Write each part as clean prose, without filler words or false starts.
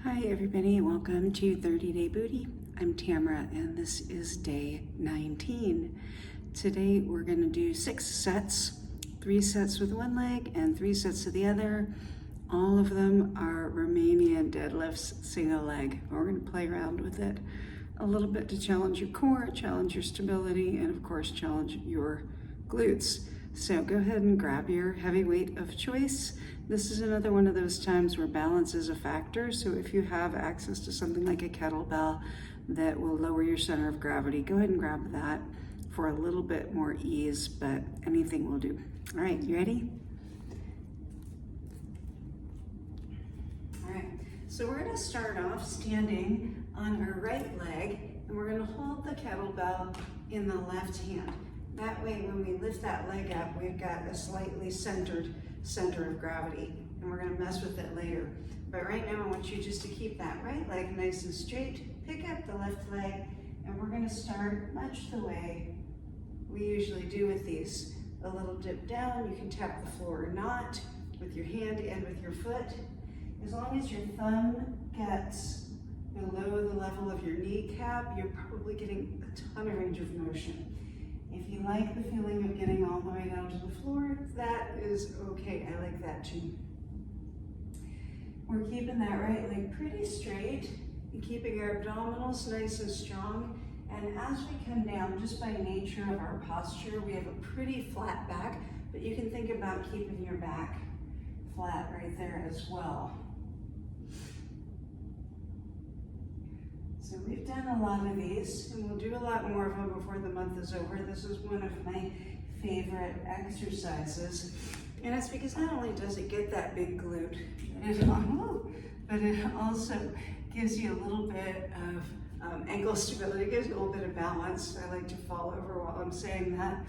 Hi everybody, welcome to 30 Day Booty. I'm Tamara and this is day 19. Today we're going to do 6 sets, 3 sets with one leg and 3 sets with the other. All of them are Romanian deadlifts, single leg. We're going to play around with it a little bit to challenge your core, challenge your stability, and of course challenge your glutes. So go ahead and grab your heavy weight of choice. This is another one of those times where balance is a factor. So if you have access to something like a kettlebell that will lower your center of gravity, go ahead and grab that for a little bit more ease, but anything will do. All right, you ready? All right, so we're gonna start off standing on our right leg, and we're gonna hold the kettlebell in the left hand. That way, when we lift that leg up, we've got a slightly centered center of gravity, and we're gonna mess with it later. But right now, I want you just to keep that right leg nice and straight, pick up the left leg, and we're gonna start much the way we usually do with these. A little dip down, you can tap the floor or not, with your hand and with your foot. As long as your thumb gets below the level of your kneecap, you're probably getting a ton of range of motion. If you like the feeling of getting all the way down to the floor, that is okay. I like that too. We're keeping that right leg pretty straight and keeping our abdominals nice and strong. And as we come down, just by nature of our posture, we have a pretty flat back, but you can think about keeping your back flat right there as well. So we've done a lot of these, and we'll do a lot more of them before the month is over. This is one of my favorite exercises. And it's because not only does it get that big glute, but it also gives you a little bit of ankle stability, gives you a little bit of balance. I like to fall over while I'm saying that.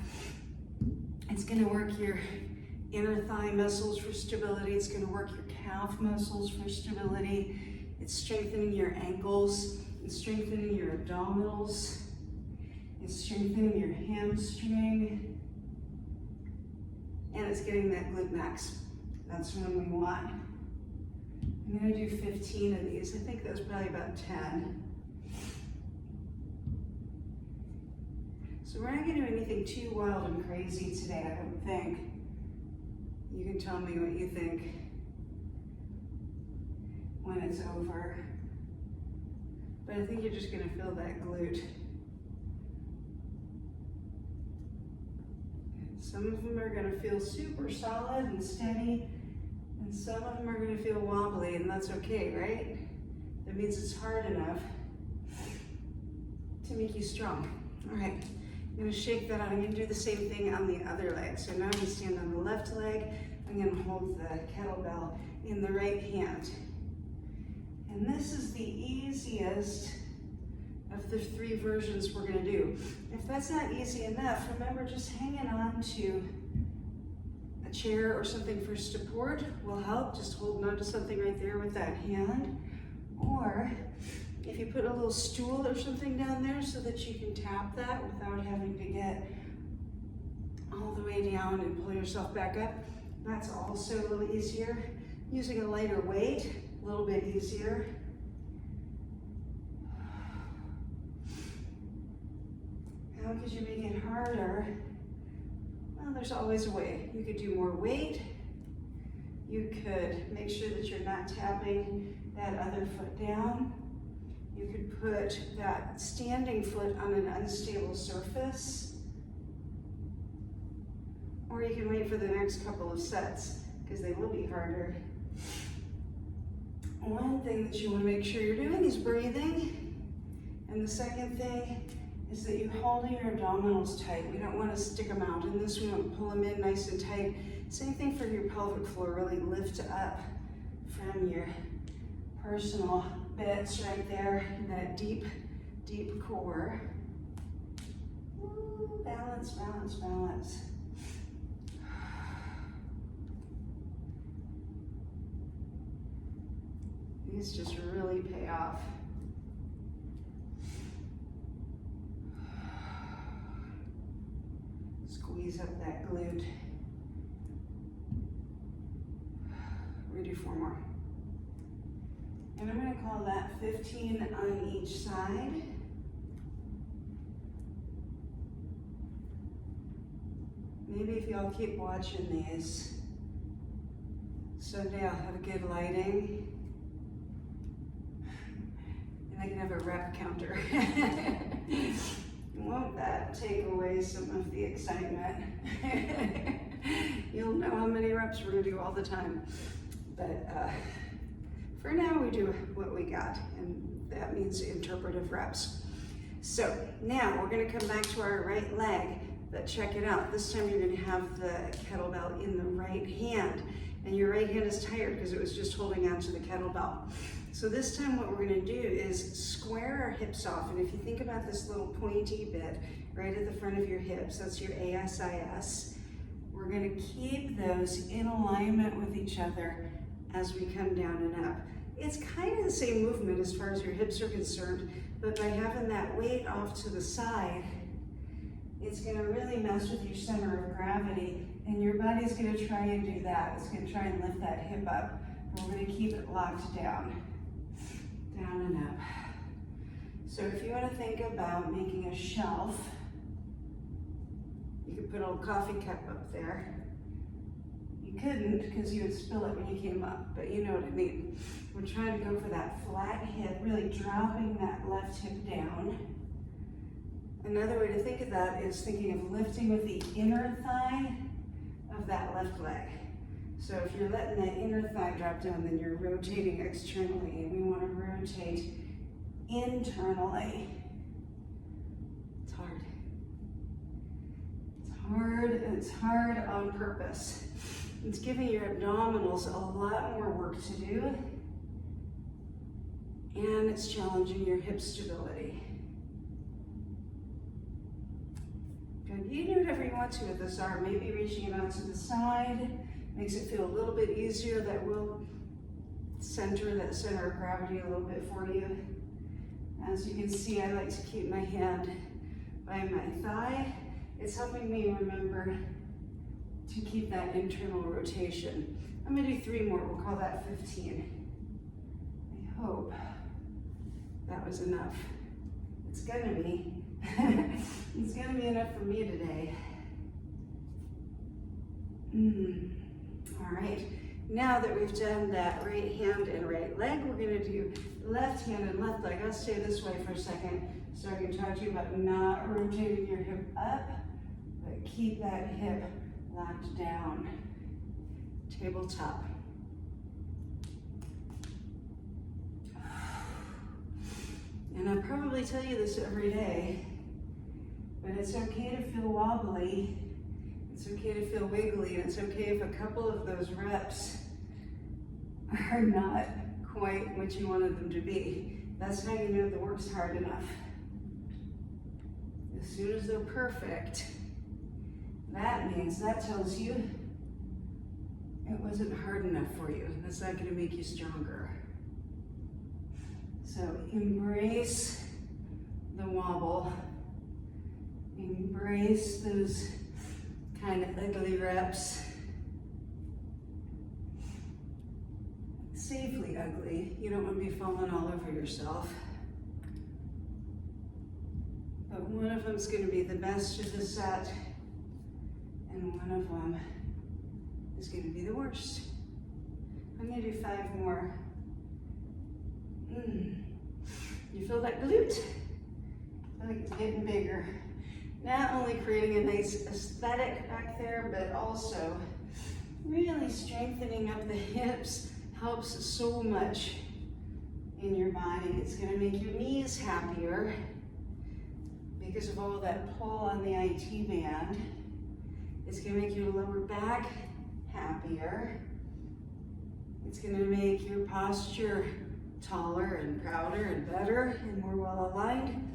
It's gonna work your inner thigh muscles for stability. It's gonna work your calf muscles for stability. It's strengthening your ankles. It's strengthening your abdominals. It's strengthening your hamstring. And it's getting that glute max. That's one we want. I'm gonna do 15 of these. I think that's probably about 10. So we're not gonna do anything too wild and crazy today, I don't think. You can tell me what you think when it's over. But I think you're just gonna feel that glute. Some of them are gonna feel super solid and steady, and some of them are gonna feel wobbly, and that's okay, right? That means it's hard enough to make you strong. All right, I'm gonna shake that out. I'm gonna do the same thing on the other leg. So now I'm gonna stand on the left leg. I'm gonna hold the kettlebell in the right hand. And this is the easiest of the 3 versions we're gonna do. If that's not easy enough, remember just hanging on to a chair or something for support will help. Just holding on to something right there with that hand. Or if you put a little stool or something down there so that you can tap that without having to get all the way down and pull yourself back up, that's also a little easier. Using a lighter weight, a little bit easier. How could you make it harder? Well, there's always a way. You could do more weight. You could make sure that you're not tapping that other foot down. You could put that standing foot on an unstable surface. Or you can wait for the next couple of sets, because they will be harder. One thing that you want to make sure you're doing is breathing. And the second thing is that you're holding your abdominals tight. We don't want to stick them out. In this, we want to pull them in nice and tight. Same thing for your pelvic floor. Really lift up from your personal bits right there in that deep, deep core. Ooh, balance, balance, balance. These just really pay off. Squeeze up that glute. We're gonna do 4 more. And I'm gonna call that 15 on each side. Maybe if y'all keep watching these, someday I'll have good lighting and I can have a rep counter. Won't that take away some of the excitement? You'll know how many reps we're gonna do all the time. But for now, we do what we got, and that means interpretive reps. So now we're gonna come back to our right leg, but check it out. This time you're gonna have the kettlebell in the right hand, and your right hand is tired because it was just holding on to the kettlebell. So this time what we're gonna do is square our hips off, and if you think about this little pointy bit right at the front of your hips, that's your ASIS, we're gonna keep those in alignment with each other as we come down and up. It's kind of the same movement as far as your hips are concerned, but by having that weight off to the side, it's gonna really mess with your center of gravity, and your body's gonna try and do that. It's gonna try and lift that hip up, and we're gonna keep it locked down and up. So if you wanna think about making a shelf, you could put a little coffee cup up there. You couldn't because you would spill it when you came up, but you know what I mean. We're trying to go for that flat hip, really dropping that left hip down. Another way to think of that is thinking of lifting with the inner thigh of that left leg. So if you're letting that inner thigh drop down, then you're rotating externally, and we want to rotate internally. It's hard. It's hard, and it's hard on purpose. It's giving your abdominals a lot more work to do, and it's challenging your hip stability. Good. You can do whatever you want to with this arm, maybe reaching it out to the side, makes it feel a little bit easier. That will center that center of gravity a little bit for you. As you can see, I like to keep my hand by my thigh. It's helping me remember to keep that internal rotation. I'm gonna do 3 more, we'll call that 15. I hope that was enough. It's gonna be. It's gonna be enough for me today. All right, now that we've done that right hand and right leg, we're gonna do left hand and left leg. I'll stay this way for a second so I can talk to you about not rotating your hip up, but keep that hip locked down. Tabletop. And I probably tell you this every day, but it's okay to feel wobbly, it's okay to feel wiggly, and it's okay if a couple of those reps are not quite what you wanted them to be. That's how you know the work's hard enough. As soon as they're perfect, that tells you it wasn't hard enough for you. That's not going to make you stronger. So embrace the wobble. Embrace those kind of ugly reps. Safely ugly. You don't want to be falling all over yourself. But one of them's going to be the best of the set, and one of them is going to be the worst. I'm going to do 5 more. You feel that glute? I feel like it's getting bigger. Not only creating a nice aesthetic back there, but also really strengthening up the hips helps so much in your body. It's going to make your knees happier because of all that pull on the IT band. It's going to make your lower back happier. It's going to make your posture taller and prouder and better and more well aligned.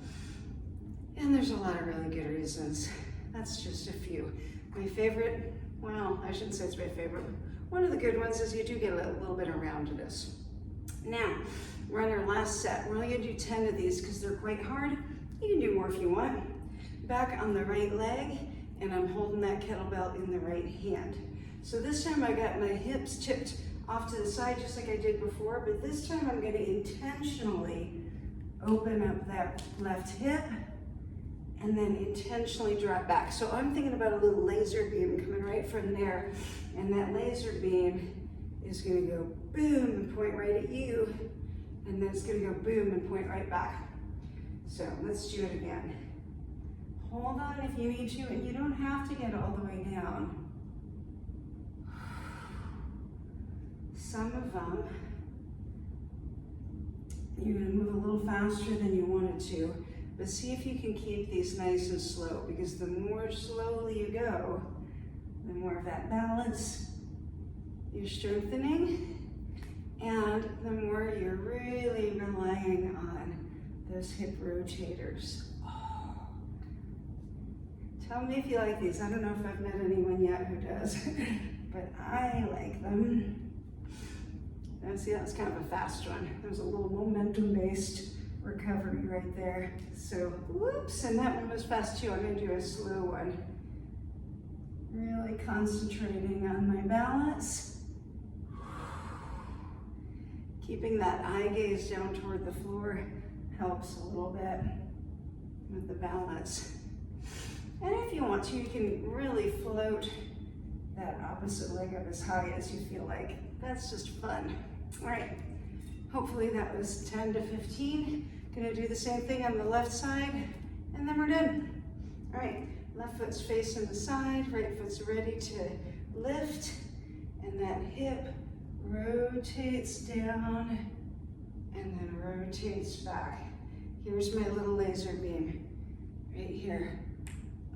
And there's a lot of really good reasons. That's just a few. My favorite, well, I shouldn't say it's my favorite. One of the good ones is you do get a little bit of roundedness. Now, we're on our last set. We're only gonna do 10 of these because they're quite hard. You can do more if you want. Back on the right leg, and I'm holding that kettlebell in the right hand. So this time I got my hips tipped off to the side just like I did before, but this time I'm gonna intentionally open up that left hip and then intentionally drop back. So I'm thinking about a little laser beam coming right from there, and that laser beam is gonna go boom and point right at you, and then it's gonna go boom and point right back. So let's do it again. Hold on if you need to, and you don't have to get all the way down. Some of them, you're gonna move a little faster than you wanted to, but see if you can keep these nice and slow, because the more slowly you go, the more of that balance you're strengthening, and the more you're really relying on those hip rotators. Oh. Tell me if you like these. I don't know if I've met anyone yet who does, but I like them. And see, that was kind of a fast one. There's a little momentum-based recovery right there. So, whoops, and that one was fast too. I'm gonna do a slow one. Really concentrating on my balance. Keeping that eye gaze down toward the floor helps a little bit with the balance. And if you want to, you can really float that opposite leg up as high as you feel like. That's just fun. All right, hopefully that was 10 to 15. Gonna do the same thing on the left side, and then we're done. All right, left foot's facing the side, right foot's ready to lift, and that hip rotates down and then rotates back. Here's my little laser beam right here.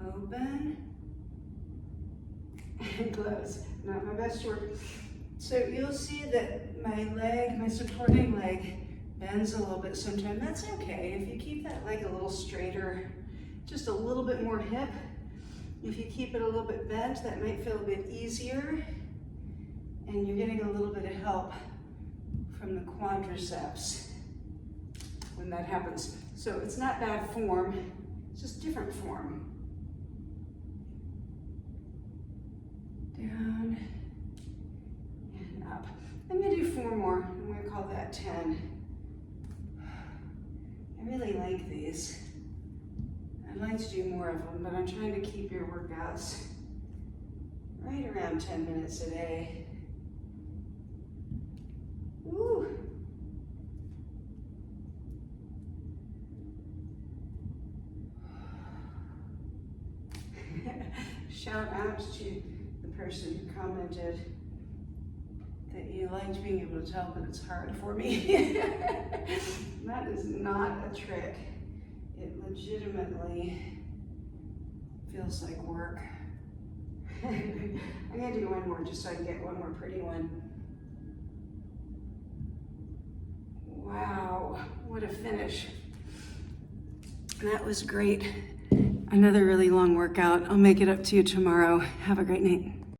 Open and close. Not my best work. So you'll see that my leg, my supporting leg, bends a little bit sometimes. That's okay. If you keep that leg a little straighter, just a little bit more hip, if you keep it a little bit bent, that might feel a bit easier. And you're getting a little bit of help from the quadriceps when that happens. So it's not bad form, it's just different form. Down and up. I'm gonna do 4 more. I'm gonna call that 10. I really like these. I'd like to do more of them, but I'm trying to keep your workouts right around 10 minutes a day. Woo. Shout out to the person who commented that you liked being able to tell that it's hard for me. That is not a trick. It legitimately feels like work. I'm gonna do one more just so I can get one more pretty one. Wow, what a finish. That was great. Another really long workout. I'll make it up to you tomorrow. Have a great night.